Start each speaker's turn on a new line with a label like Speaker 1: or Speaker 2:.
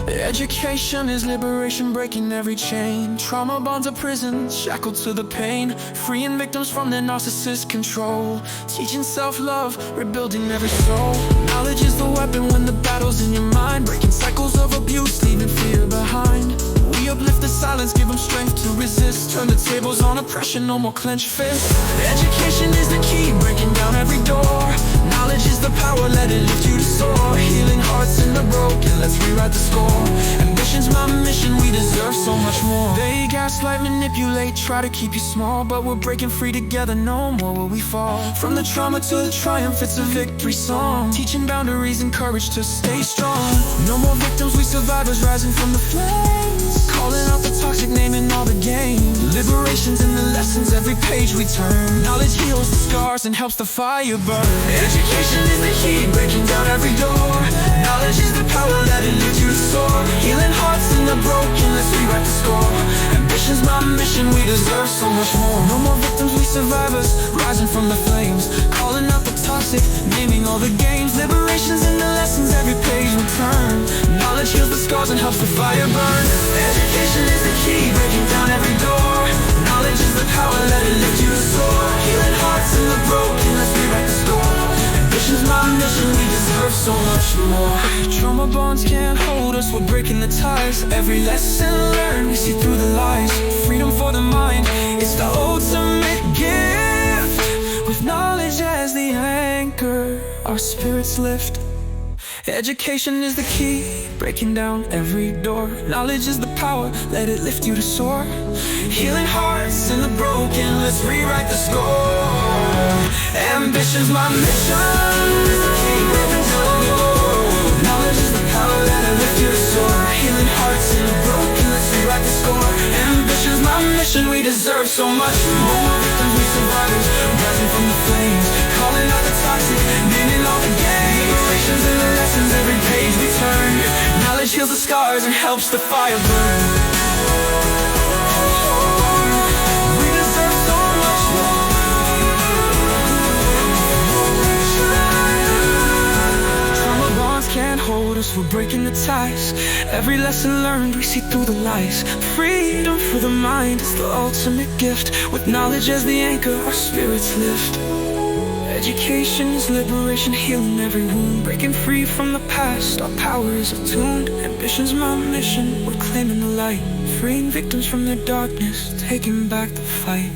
Speaker 1: Education is liberation, breaking every chain. Trauma bonds a prison, shackled to the pain. Freeing victims from their narcissist control. Teaching self-love, rebuilding every soul. Knowledge is the weapon when the battle's in your mind. Breaking cycles of abuse, leaving fear behind. We uplift the silence, give them strength to resist. Turn the tables on oppression, no more clenched fists. Education is the key, breaking down every door. Knowledge is the power, let it lift you to soar. Healing hearts in the broken, let's rewrite the score. Ambition's my mission, we deserve so much more. They gaslight, manipulate, try to keep you small, but we're breaking free together, no more will we fall. From the trauma to the triumph, it's a victory song. Teaching boundaries and courage to stay strong. No more victims, we survivors rising from the flames. Calling out the toxic, naming all the game. Liberation's in the lessons, every page we turn. Knowledge heals the scars and helps the fire burn. Education is the key, breaking down every door. Knowledge is the power, let it lift you to soar. Healing hearts in the broken, let's rewrite the score. Ambition's my mission, we deserve so much more. No more victims, we survivors, rising from the flames. Calling out the toxic, naming all the games. Liberation's in the lessons, every page we turn. Knowledge heals the scars and helps the fire burn. Education is the key, breaking down every door. Knowledge is the power, let it lift you to soar. Healing hearts in the broken, let's rewrite the score. Ambition's my mission, we deserve so much more. Trauma bonds can't hold us, we're breaking the ties. Every lesson learned, we see through the lies. Freedom for the mind, it's the ultimate gift. With knowledge as the anchor, our spirits lift. Education is the key, breaking down every door. Knowledge is the power, let it lift you to soar. Healing hearts in the broken, let's rewrite the score. Ambition's my mission, is the key, breaking down every door. Knowledge is the power, let it lift you to soar. Healing hearts in the broken, let's rewrite the score. Ambition's my mission, we deserve so much more. No more victims, we survivors, rising from the flames. Calling out the toxic, naming all the games. Liberation's in the lessons, every page we turn. Knowledge heals the scars and helps the fire burn. We deserve so much more. Trauma bonds can't hold us, we're breaking the ties. Every lesson learned, we see through the lies. Freedom for the mind is the ultimate gift. With knowledge as the anchor, our spirits lift. Education is liberation, healing every wound. Breaking free from the past, our power is attuned. Ambition's my mission, we're claiming the light. Freeing victims from their darkness, taking back the fight.